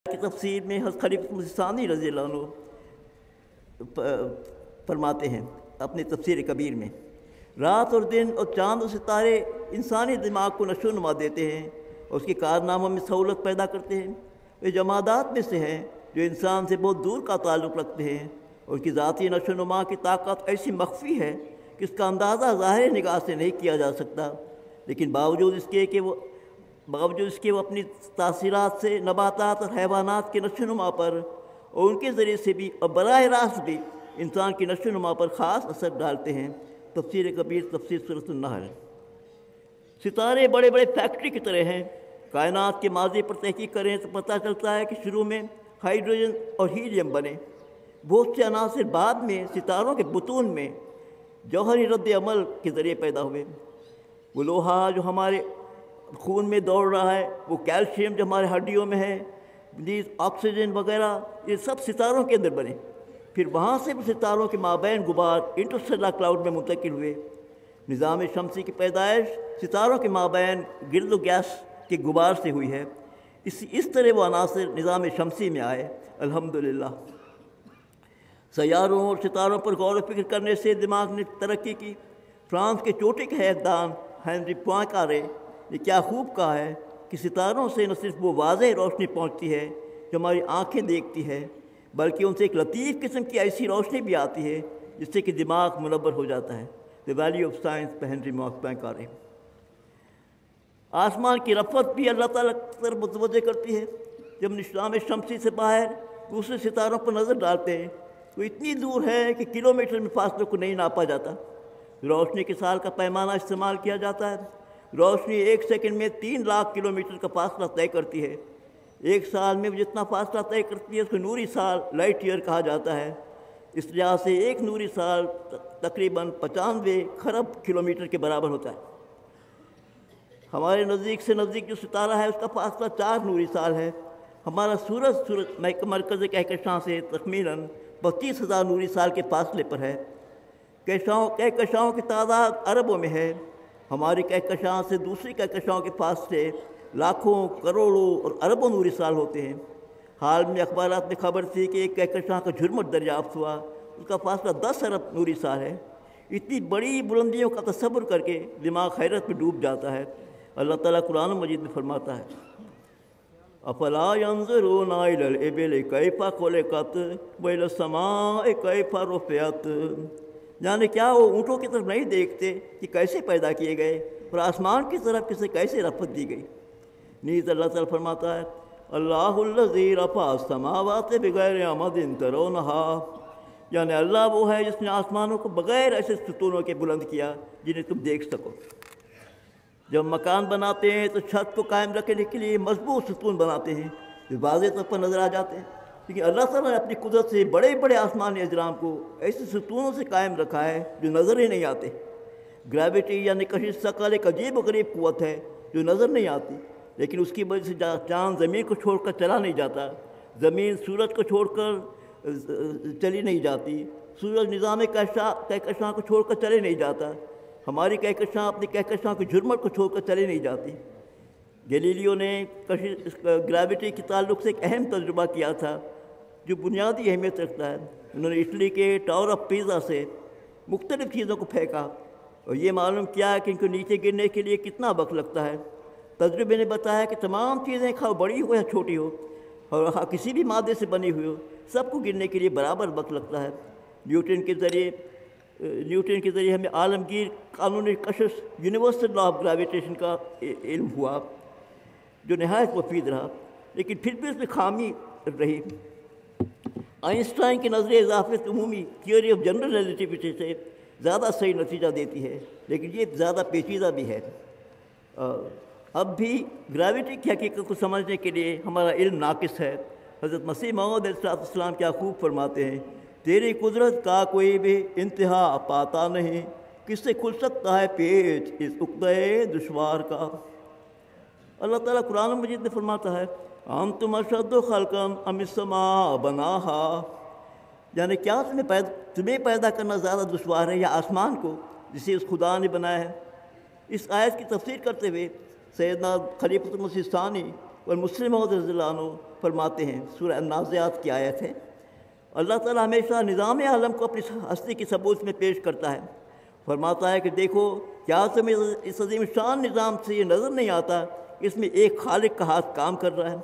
کی تفسیر میں حضرت خلیفۃ مسیح ثانی رضی اللہ عنہ فرماتے ہیں اپنی تفسیر کبیر میں، رات اور دن اور چاند و ستارے انسانی دماغ کو نشو و نما دیتے ہیں اور اس کے کارناموں میں سہولت پیدا کرتے ہیں۔ وہ جمادات میں سے ہیں جو انسان سے بہت دور کا تعلق رکھتے ہیں اور اس کی ذاتی نشو و نما کی طاقت ایسی مخفی ہے کہ اس کا اندازہ ظاہر نگاہ سے نہیں کیا جا سکتا، لیکن باوجود اس کے کہ وہ اپنی تاثیرات سے نباتات اور حیوانات کے نشو و نما پر اور ان کے ذریعے سے بھی اور براہ راست بھی انسان کی نشو و نما پر خاص اثر ڈالتے ہیں۔ تفسیر کبیر تفسیر سورۃ النحل۔ ستارے بڑے بڑے فیکٹری کی طرح ہیں۔ کائنات کے ماضی پر تحقیق کریں تو پتہ چلتا ہے کہ شروع میں ہائیڈروجن اور ہیلیم بنے، بہت سے عناصر بعد میں ستاروں کے بطون میں جوہری رد عمل کے ذریعے پیدا ہوئے۔ وہ لوہا جو ہمارے خون میں دوڑ رہا ہے، وہ کیلشیم جو ہمارے ہڈیوں میں ہے، آکسیجن وغیرہ، یہ سب ستاروں کے اندر بنے، پھر وہاں سے ستاروں کے مابین غبار انٹرسٹیلر کلاؤڈ میں منتقل ہوئے۔ نظام شمسی کی پیدائش ستاروں کے مابین گرد و گیس کے غبار سے ہوئی ہے۔ اس طرح وہ عناصر نظام شمسی میں آئے۔ الحمدللہ سیاروں اور ستاروں پر غور و فکر کرنے سے دماغ نے ترقی کی۔ فرانس کے چوٹی کے حیاتدان ہنری پوائنکارے نے کیا خوب کہا ہے کہ ستاروں سے نہ صرف وہ واضح روشنی پہنچتی ہے جو ہماری آنکھیں دیکھتی ہے، بلکہ ان سے ایک لطیف قسم کی ایسی روشنی بھی آتی ہے جس سے کہ دماغ منور ہو جاتا ہے۔ دی ویلیو آف سائنس ہنری پوائنکارے۔ آسمان کی رفعت بھی اللہ تعالیٰ کی طرف متوجہ کرتی ہے۔ جب نظام شمسی سے باہر دوسرے ستاروں پر نظر ڈالتے ہیں تو اتنی دور ہے کہ کلومیٹر میں فاصلوں کو نہیں ناپا جاتا۔ روشنی کے سال کا پیمانہ استعمال کیا جاتا ہے۔ روشنی ایک سیکنڈ میں 3 لاکھ کلومیٹر کا فاصلہ طے کرتی ہے۔ ایک سال میں وہ جتنا فاصلہ طے کرتی ہے اس کو نوری سال لائٹ ایئر کہا جاتا ہے۔ اس لحاظ سے ایک نوری سال تقریباً 95 خرب کلومیٹر کے برابر ہوتا ہے۔ ہمارے نزدیک سے نزدیک جو ستارہ ہے اس کا فاصلہ 4 نوری سال ہے۔ ہمارا سورج مرکز کہکشاں سے تخمیناً 32,000 نوری سال کے فاصلے پر ہے۔ کہکشاؤں کی تعداد اربوں میں ہے۔ ہماری کہکشاں سے دوسری کہکشاؤں کے فاصلے لاکھوں، کروڑوں اور اربوں نوری سال ہوتے ہیں۔ حال میں اخبارات میں خبر تھی کہ ایک کہکشاں کا جھرمٹ دریافت ہوا، اس کا فاصلہ 10 ارب نوری سال ہے۔ اتنی بڑی بلندیوں کا تصور کر کے دماغ حیرت میں ڈوب جاتا ہے۔ اللہ تعالیٰ قرآن مجید میں فرماتا ہے، افلا ينظرون الى الابل کیف خلقت والى السماء کیف رفعت، یعنی کیا وہ اونٹوں کی طرف نہیں دیکھتے کہ کیسے پیدا کیے گئے اور آسمان کی طرف کسے کیسے رفعت دی گئی۔ نیز اللہ تعالیٰ فرماتا ہے، اللہ الذی رفع السماوات بغیر عمد ترونها، یعنی اللہ وہ ہے جس نے آسمانوں کو بغیر ایسے ستونوں کے بلند کیا جنہیں تم دیکھ سکو۔ جب مکان بناتے ہیں تو چھت کو قائم رکھنے کے لیے مضبوط ستون بناتے ہیں جو واضح طور پر نظر آ جاتے ہیں، لیکن اللہ تعالیٰ نے اپنی قدرت سے بڑے بڑے آسمانی اجرام کو ایسے ستونوں سے قائم رکھا ہے جو نظر ہی نہیں آتے۔ گریوٹی یعنی کشش ثقل ایک عجیب و غریب قوت ہے جو نظر نہیں آتی، لیکن اس کی وجہ سے چاند زمین کو چھوڑ کر چلا نہیں جاتا، زمین سورج کو چھوڑ کر چلی نہیں جاتی، سورج نظام کہکشاں کو چھوڑ کر چلے نہیں جاتا، ہماری کہکشاں اپنی کہکشاں کے جھرمٹ کو چھوڑ کر چلے نہیں جاتی۔ گیلیلیو نے گریوٹی کے تعلق سے ایک اہم تجربہ کیا تھا جو بنیادی اہمیت رکھتا ہے۔ انہوں نے اٹلی کے ٹاور آف پیزا سے مختلف چیزوں کو پھینکا اور یہ معلوم کیا کہ ان کو نیچے گرنے کے لیے کتنا وقت لگتا ہے۔ تجربے نے بتایا کہ تمام چیزیں خواہ بڑی ہو یا چھوٹی ہو اور کسی بھی مادے سے بنی ہوئی ہو، سب کو گرنے کے لیے برابر وقت لگتا ہے۔ نیوٹن کے ذریعے ہمیں عالمگیر قانون کشش یونیورسل لا آف گریویٹیشن کا علم ہوا جو نہایت مفید رہا، لیکن پھر بھی اس میں خامی رہی۔ آئنسٹائن کی نظریہ اضافت عمومی تھیوری آف جنرل ریلیٹیوٹی سے زیادہ صحیح نتیجہ دیتی ہے، لیکن یہ زیادہ پیچیدہ بھی ہے۔ اب بھی گریوٹی کی حقیقت کو سمجھنے کے لیے ہمارا علم ناقص ہے۔ حضرت مسیح موعود علیہ السلام کیا خوب فرماتے ہیں، تیری قدرت کا کوئی بھی انتہا پاتا نہیں، کس سے کھل سکتا ہے پیچ اس عقدہ دشوار کا۔ اللہ تعالیٰ قرآن مجید میں فرماتا ہے، انتم اشد خلقا ام السماء بناہا، یعنی کیا تمہیں پیدا کرنا زیادہ دشوار ہے یا آسمان کو جسے اس خدا نے بنایا ہے۔ اس آیت کی تفسیر کرتے ہوئے سیدنا خلیفۃ مسیح ثانی اور مسلم رضی اللہ عنہ فرماتے ہیں، سورہ النازعات کی آیت ہے، اللہ تعالیٰ ہمیشہ نظام عالم کو اپنی ہستی کی ثبوت میں پیش کرتا ہے، فرماتا ہے کہ دیکھو کیا تمہیں اس عظیم شان نظام سے یہ نظر نہیں آتا، اس میں ایک خالق کا ہاتھ کام کر رہا ہے،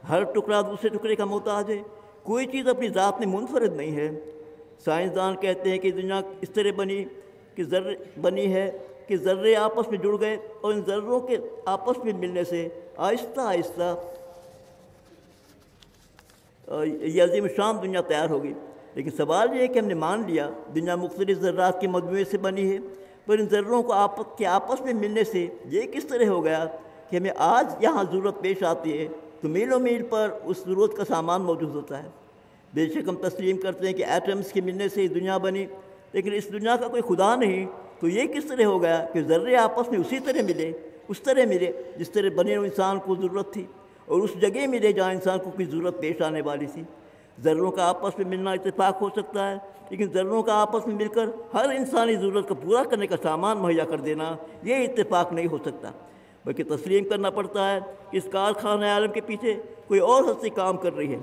ہر ٹکڑا دوسرے ٹکڑے کا محتاج ہے، کوئی چیز اپنی ذات میں منفرد نہیں ہے۔ سائنسدان کہتے ہیں کہ دنیا اس طرح بنی ہے کہ ذرے آپس میں جڑ گئے اور ان ذروں کے آپس میں ملنے سے آہستہ آہستہ یہ عظیم شان دنیا تیار ہوگی۔ لیکن سوال یہ ہے کہ ہم نے مان لیا دنیا مختلف ذرات کے مجموعے سے بنی ہے، پر ان ذروں کو آپس میں ملنے سے یہ کس طرح ہو گیا کہ ہمیں آج یہاں ضرورت پیش آتی ہے تو میلوں میل پر اس ضرورت کا سامان موجود ہوتا ہے۔ بے شک ہم تسلیم کرتے ہیں کہ ایٹمز کے ملنے سے ہی دنیا بنی، لیکن اس دنیا کا کوئی خدا نہیں، تو یہ کس طرح ہو گیا کہ ذرے آپس میں اسی طرح ملے، اس طرح ملے جس طرح بنے ہوئے انسان کو ضرورت تھی، اور اس جگہ ملے جہاں انسان کو کوئی ضرورت پیش آنے والی تھی۔ ذروں کا آپس میں ملنا اتفاق ہو سکتا ہے، لیکن ذروں کا آپس میں مل کر ہر انسانی ضرورت کو پورا کرنے کا سامان مہیا کر دینا یہ اتفاق نہیں ہو سکتا، بلکہ تسلیم کرنا پڑتا ہے کہ اس کارخانہ عالم کے پیچھے کوئی اور ہستی کام کر رہی ہے۔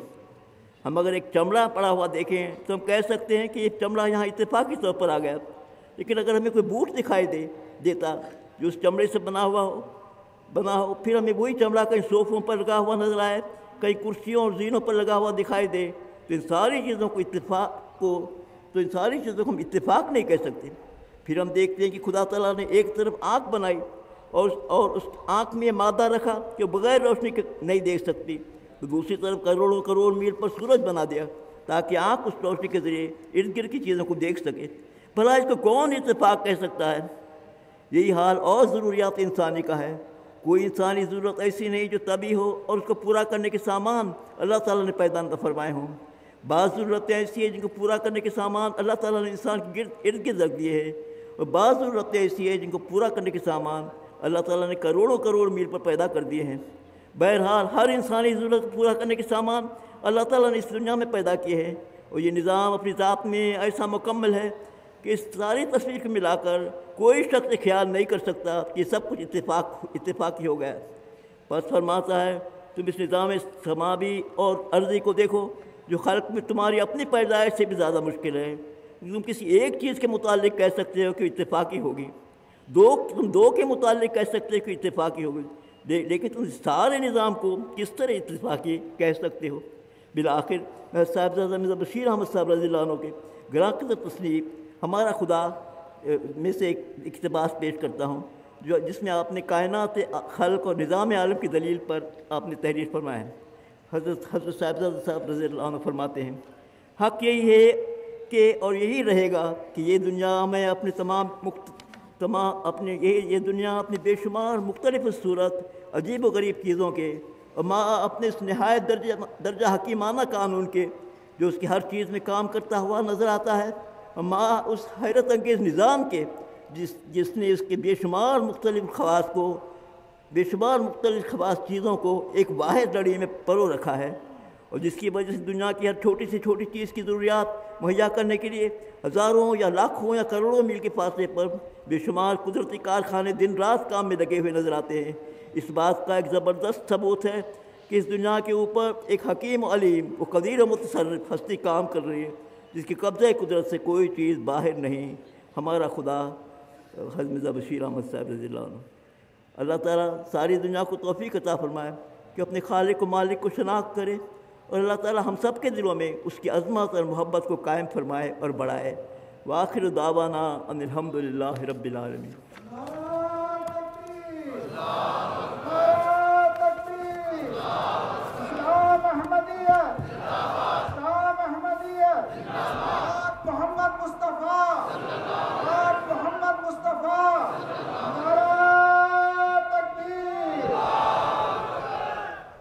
ہم اگر ایک چمڑا پڑا ہوا دیکھیں تو ہم کہہ سکتے ہیں کہ یہ چمڑا یہاں اتفاقی طور پر آ گیا، لیکن اگر ہمیں کوئی بوٹ دکھائی دیتا جو اس چمڑے سے بنا ہو، پھر ہمیں وہی چمڑا کہیں صوفوں پر لگا ہوا نظر آئے، کئی کرسیوں اور زینوں پر لگا ہوا دکھائی دے، تو ان ساری چیزوں کو ہم اتفاق نہیں کہہ سکتے۔ پھر ہم دیکھتے ہیں کہ خدا تعالیٰ نے ایک طرف آنکھ بنائی اور اس آنکھ میں یہ مادہ رکھا کہ وہ بغیر روشنی کے نہیں دیکھ سکتی، تو دوسری طرف کروڑوں کروڑ میل پر سورج بنا دیا تاکہ آنکھ اس روشنی کے ذریعے ارد گرد کی چیزوں کو دیکھ سکے۔ بھلا اس کو کون اتفاق کہہ سکتا ہے؟ یہی حال اور ضروریات انسانی کا ہے۔ کوئی انسانی ضرورت ایسی نہیں جو طبعی ہو اور اس کو پورا کرنے کے سامان اللہ تعالیٰ نے پیدا نہ فرمائے ہوں۔ بعض ضرورتیں ایسی ہیں جن کو پورا کرنے کے سامان اللہ تعالیٰ نے انسان کے ارد گرد رکھ دیے ہیں، اور بعض ضرورتیں ایسی ہیں جن کو پورا کرنے کے سامان اللہ تعالیٰ نے کروڑوں کروڑ میل پر پیدا کر دیے ہیں۔ بہرحال ہر انسانی ضرورت کو پورا کرنے کے سامان اللہ تعالیٰ نے اس دنیا میں پیدا کیے ہیں، اور یہ نظام اپنی ذات میں ایسا مکمل ہے کہ اس ساری تصویر کو ملا کر کوئی شخص خیال نہیں کر سکتا کہ سب کچھ اتفاقی ہو گیا۔ بس فرماتا ہے تم اس نظام سماوی اور ارضی کو دیکھو جو خلق میں تمہاری اپنی پیدائش سے بھی زیادہ مشکل ہے۔ تم کسی ایک چیز کے متعلق کہہ سکتے ہو کہ اتفاقی ہوگی، تم دو کے متعلق کہہ سکتے ہو کہ اتفاقی ہوگی، لیکن تم سارے نظام کو کس طرح اتفاقی کہہ سکتے ہو؟ بالآخر صاحبزادہ مرزا بشیر احمد صاحب رضی اللہ عنہ کے گراں قدر تصنیف ہمارا خدا میں سے ایک اقتباس پیش کرتا ہوں جس میں آپ نے کائنات خلق اور نظام عالم کی دلیل پر آپ نے تحریر فرمایا ہے۔ حضرت صاحبزادہ صاحب رضی اللہ عنہ فرماتے ہیں، حق یہی ہے کہ اور یہی رہے گا کہ یہ دنیا میں اپنے یہ دنیا اپنی بے شمار مختلف صورت عجیب و غریب چیزوں کے اور اپنے اس نہایت درجہ حکیمانہ قانون کے جو اس کی ہر چیز میں کام کرتا ہوا نظر آتا ہے، اور اس حیرت انگیز نظام کے جس نے اس کے بے شمار مختلف خواص چیزوں کو ایک واحد لڑی میں پرو رکھا ہے، اور جس کی وجہ سے دنیا کی ہر چھوٹی سے چھوٹی چیز کی ضروریات مہیا کرنے کے لیے ہزاروں یا لاکھوں یا کروڑوں میل کے فاصلے پر بے شمار قدرتی کارخانے دن رات کام میں لگے ہوئے نظر آتے ہیں۔ اس بات کا ایک زبردست ثبوت ہے کہ اس دنیا کے اوپر ایک حکیم و علیم و قدیر و متصرف ہستی کام کر رہی ہے جس کی قبضہ قدرت سے کوئی چیز باہر نہیں۔ ہمارا خدا حضرت مرزا بشیر احمد صاحب رضی اللہ عنہ۔ اللہ تعالیٰ ساری دنیا کو توفیق عطا فرمائے کہ اپنے خالق و مالک کو شناخت کرے، اور اللہ تعالیٰ ہم سب کے دلوں میں اس کی عظمت اور محبت کو قائم فرمائے اور بڑھائے۔ وآخر دعوانا ان الحمد للہ رب العالمین۔